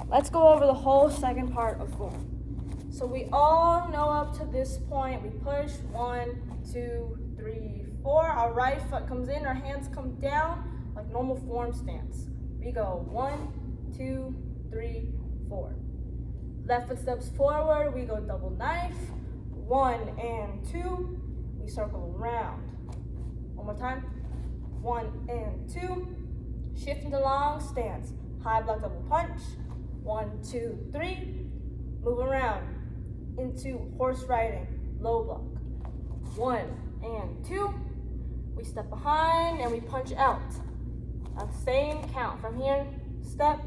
let's go over the whole second part of form. So we all know up to this point, we push 1, 2, 3, 4. Our right foot comes in, our hands come down like normal form stance. We go 1, 2, 3, 4. Left foot steps forward, we go double knife. 1 and 2, we circle around. One more time. 1 and 2, shift into long stance. High block double punch. 1, 2, 3, move around into horse riding, low block. 1 and 2, we step behind and we punch out. Same count from here, step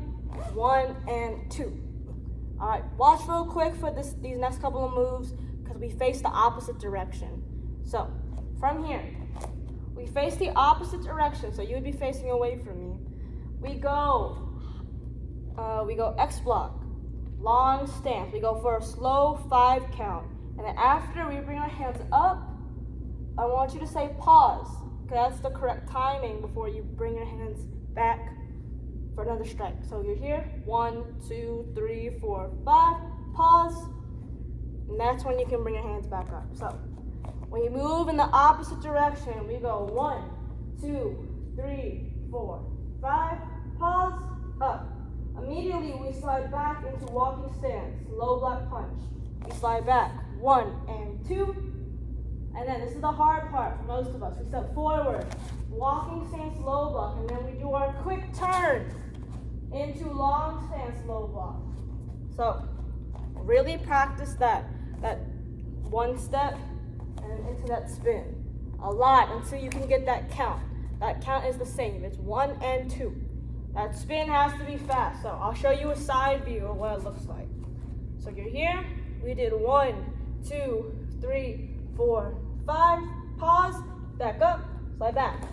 1 and 2. All right, watch real quick for these next couple of moves because we face the opposite direction. So from here, we face the opposite direction. So you would be facing away from me. We go X block, long stance. We go for a slow 5 count. And then after we bring our hands up, I want you to say pause. Okay, that's the correct timing before you bring your hands back for another strike. So you're here, 1, 2, 3, 4, 5, pause. And that's when you can bring your hands back up. So when you move in the opposite direction, we go 1, 2, 3, 4, 5, pause, up. Immediately we slide back into walking stance, low block punch. We slide back, 1 and 2. And then this is the hard part for most of us. We step forward, walking stance, low block, and then we do our quick turn into long stance, low block. So really practice that one step and into that spin a lot until you can get that count. That count is the same. It's 1 and 2. That spin has to be fast. So I'll show you a side view of what it looks like. So you're here. We did 1, 2, 3, 4, 5. Pause. Back up. Slide back.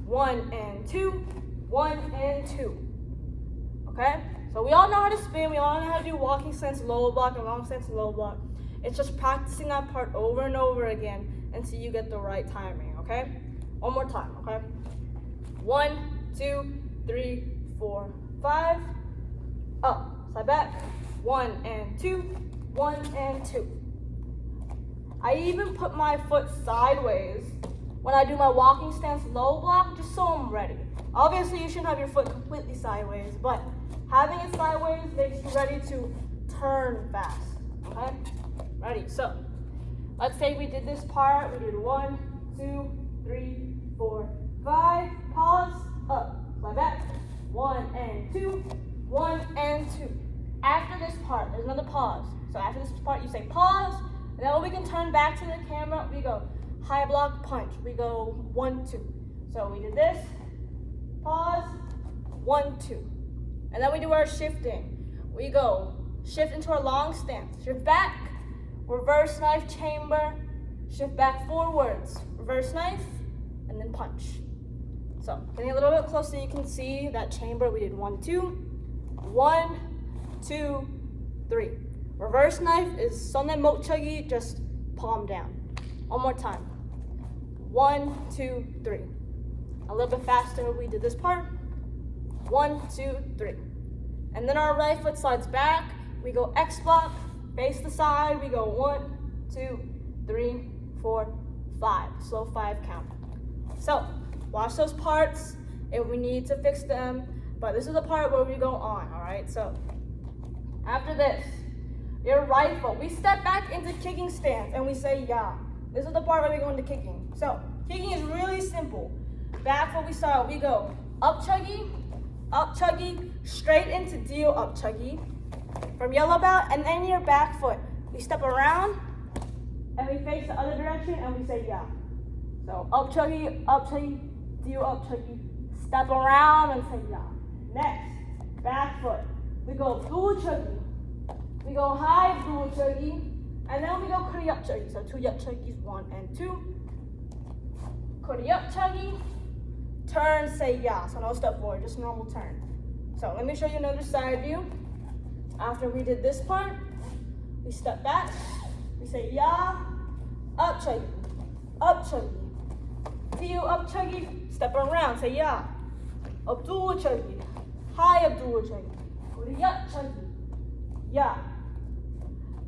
1 and 2. 1 and 2. Okay? So we all know how to spin. We all know how to do walking stance, low block, and long stance, low block. It's just practicing that part over and over again until you get the right timing. Okay? One more time. Okay? 1, 2, 3, 4, 5. Up. Slide back. 1 and 2. 1 and 2. I even put my foot sideways when I do my walking stance low block, just so I'm ready. Obviously, you shouldn't have your foot completely sideways, but having it sideways makes you ready to turn fast. Okay? Ready? So, let's say we did this part. We did 1, 2, 3, 4, 5. Pause. Up. Slide back. 1 and 2. 1 and 2. After this part, there's another pause. So after this part, you say pause. And then when we can turn back to the camera, we go high block punch. We go 1, 2. So we did this. Pause. 1, 2. And then we do our shifting. We go shift into our long stance. Shift back. Reverse knife chamber. Shift back forwards. Reverse knife. And then punch. So getting a little bit closer, you can see that chamber. We did 1, 2. 1, 2, 3. Reverse knife is sonne mochagi, just palm down. One more time. 1, 2, 3. A little bit faster, we did this part. 1, 2, 3. And then our right foot slides back. We go X block, face the side. We go 1, 2, 3, 4, 5. Slow 5 count. So watch those parts if we need to fix them. But this is the part where we go on, all right? So after this, your right foot, we step back into kicking stance and we say ya. This is the part where we go into kicking. So kicking is really simple. Back foot we start, we go up chuggy, straight into deal up chuggy from yellow belt, and then your back foot. We step around and we face the other direction and we say ya. So up chuggy, deal up chuggy, step around and say ya. Next, back foot. We go dual chuggy. We go high dual chuggy, and then we go kuri up chuggy. So 2 yup chuggies, 1 and 2. Kuri up chuggy, turn, say ya. So no step forward, just normal turn. So let me show you another side view. After we did this part, we step back, we say ya, up chuggy, deal up chuggy, step around, say ya, up dual chuggy, high up dual chuggy, kuri up chuggy, Yeah.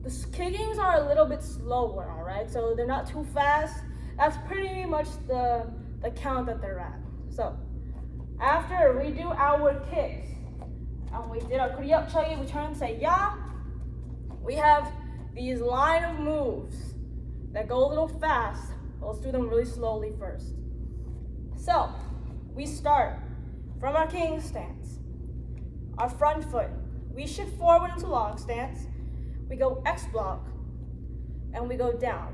The kickings are a little bit slower, all right? So they're not too fast. That's pretty much the count that they're at. So after we do our kicks, and we did our kuriyak chagi, we turn and say ya. We have these line of moves that go a little fast. Let's do them really slowly first. So we start from our king stance. Our front foot. We shift forward into long stance. We go X block, and we go down.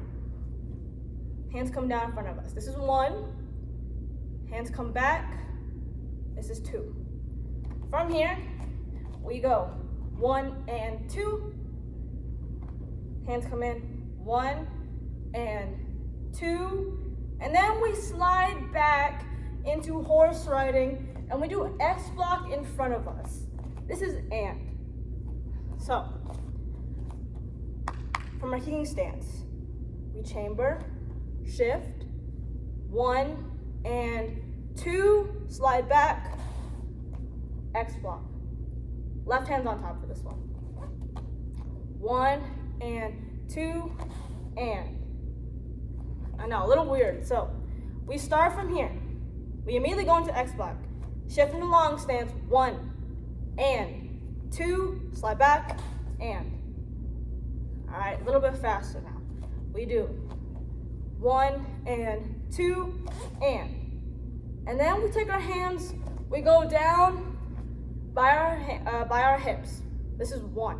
Hands come down in front of us. This is 1. Hands come back. This is 2. From here, we go 1 and 2. Hands come in, 1 and 2. And then we slide back into horse riding, and we do X block in front of us. This is and. So, from our kicking stance, we chamber, shift, 1 and 2, slide back, X block. Left hand's on top for this one. 1 and 2 and. I know, a little weird. So, we start from here. We immediately go into X block. Shift into long stance, 1 and 2, slide back, and. All right, a little bit faster now. We do 1 and 2 and. And then we take our hands, we go down by our hips. This is 1.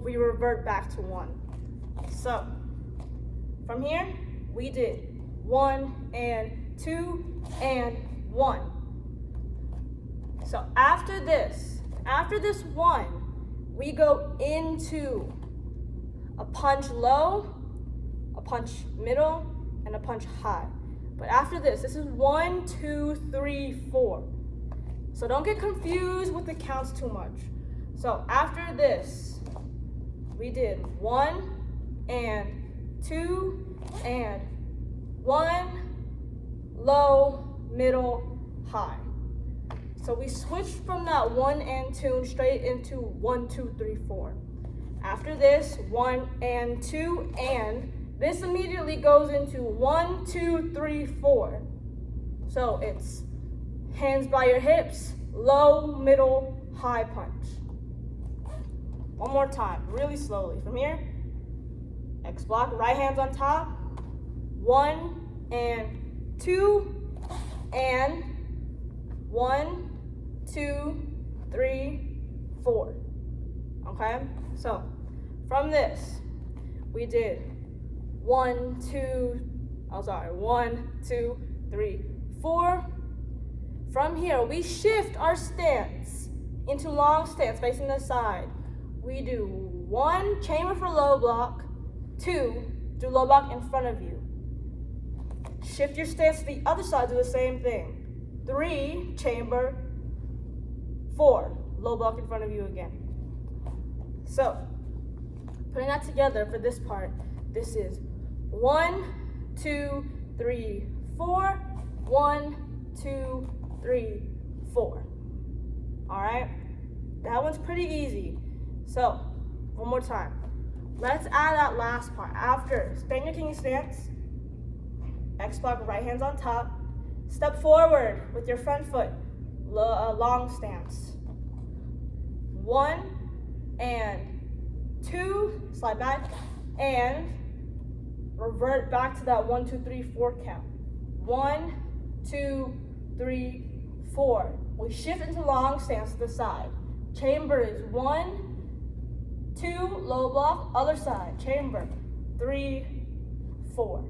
We revert back to 1. So from here, we did 1 and 2 and 1. So after this 1, we go into a punch low, a punch middle, and a punch high. But after this is 1, 2, 3, 4. So don't get confused with the counts too much. So after this, we did 1 and 2 and 1, low, middle, high. So we switched from that 1 and 2 straight into 1, 2, 3, 4. After this, 1 and 2 and. This immediately goes into 1, 2, 3, 4. So it's hands by your hips, low, middle, high punch. One more time, really slowly. From here, X block, right hand's on top. 1 and 2 and 1, 2, 3, 4. Okay? So from this, we did 1, 2, 3, 4. From here, we shift our stance into long stance facing the side. We do 1, chamber for low block, 2, do low block in front of you. Shift your stance to the other side, do the same thing. 3, chamber, 4, low block in front of you again. So, putting that together for this part, this is 1, 2, 3, 4, 1, 2, 3, 4. All right, that one's pretty easy. So, one more time. Let's add that last part. After staying your king stance, X block, right hand's on top. Step forward with your front foot, long stance. 1 and 2, slide back, and revert back to that 1, 2, 3, 4 count. 1, 2, 3, 4. We shift into long stance to the side. Chamber is 1, 2, low block, other side. Chamber, 3, 4.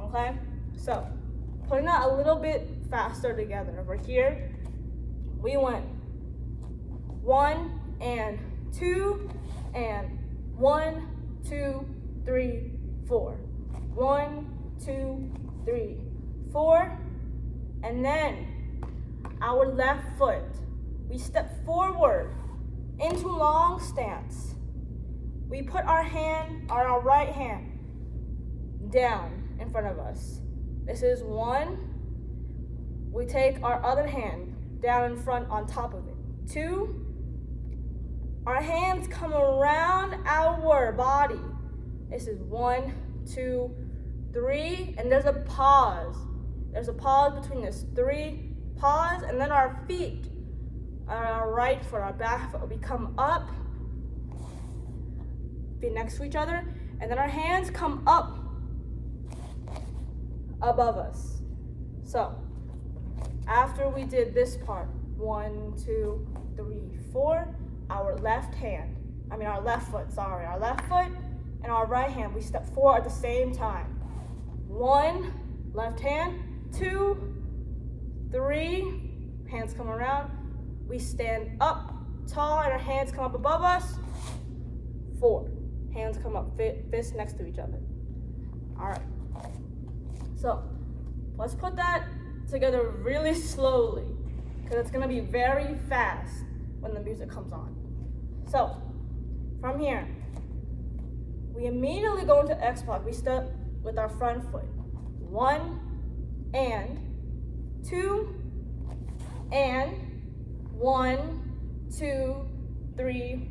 Okay? So, putting that a little bit faster together. Over here, we went 1 and 2 and 1, 2, 3, 4. 1, 2, 3, 4. And then our left foot, we step forward into long stance. We put our right hand down in front of us. This is 1. We take our other hand down in front on top of it. 2, Our hands come around our body. This is 1, 2, 3, and there's a pause. There's a pause between this 3, pause, and then our feet, our right foot, our back foot, we come up, be next to each other, and then our hands come up above us. So, after we did this part, 1, 2, 3, 4, our left foot and our right hand, we step forward at the same time. 1, left hand, 2, 3, hands come around, we stand up tall and our hands come up above us. 4, hands come up, fists next to each other. All right, so let's put that together really slowly because it's gonna be very fast when the music comes on. So from here, we immediately go into X block. We step with our front foot. 1 and 2 and 1, 2, 3,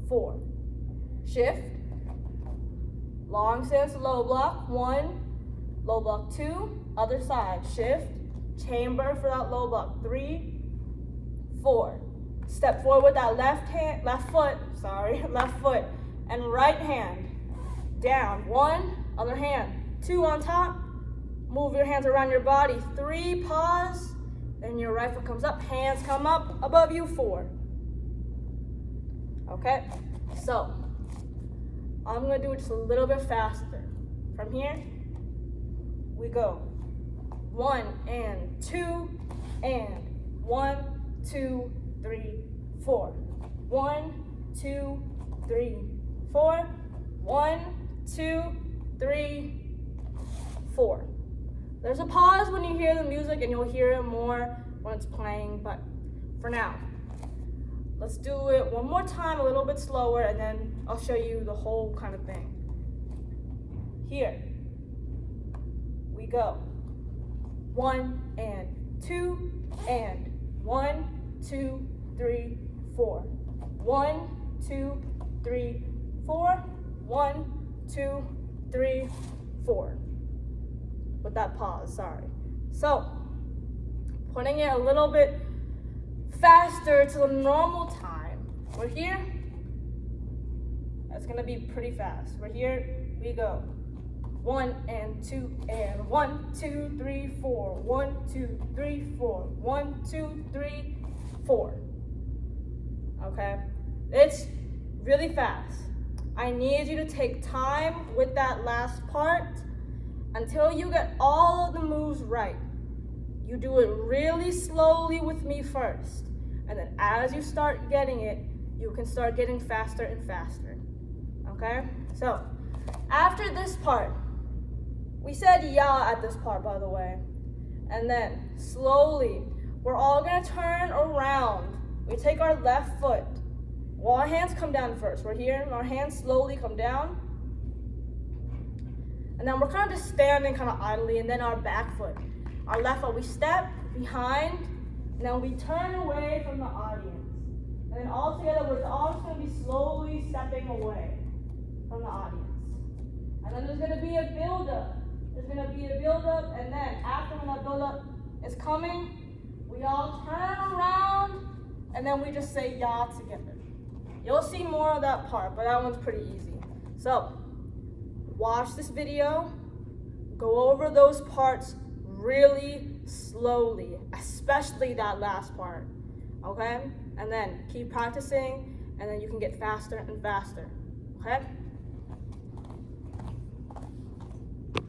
4. Shift. Long stance, low block. 1, low block 2, other side. Shift. Chamber for that low block. 3, 4. Step forward with that left foot, and right hand down. 1, other hand. 2 on top. Move your hands around your body. 3, pause. Then your right foot comes up. Hands come up above you. 4. Okay? So, I'm going to do it just a little bit faster. From here, we go 1 and 2 and 1, 2, 3, 4. 1, 2, 3, 4. 1, 2, 3, 4. There's a pause when you hear the music and you'll hear it more when it's playing, but for now, let's do it one more time, a little bit slower, and then I'll show you the whole kind of thing. Here, we go. 1 and 2 and 1, 2, 3, 4. 1, 2, 3, 4. 1, 2, 3, 4. With that pause, sorry. So, putting it a little bit faster to the normal time. We're here. That's gonna be pretty fast. We're here, we go. 1 and 2 and 1, 2, 3, 4. 1, 2, 3, 4. 1, 2, 3, 4. Okay? It's really fast. I need you to take time with that last part until you get all of the moves right. You do it really slowly with me first. And then as you start getting it, you can start getting faster and faster. Okay? So, after this part, we said ya at this part, by the way. And then, slowly, we're all gonna turn around. We take our left foot. Well, our hands come down first. We're here, and our hands slowly come down. And then we're kind of just standing kind of idly, and then our back foot. Our left foot, we step behind, and then we turn away from the audience. And then all together, we're all just gonna be slowly stepping away from the audience. And then there's gonna be a build-up. And then after when that build-up is coming, we all turn around, and then we just say ya together. You'll see more of that part, but that one's pretty easy. So, watch this video, go over those parts really slowly, especially that last part, okay? And then keep practicing, and then you can get faster and faster, okay?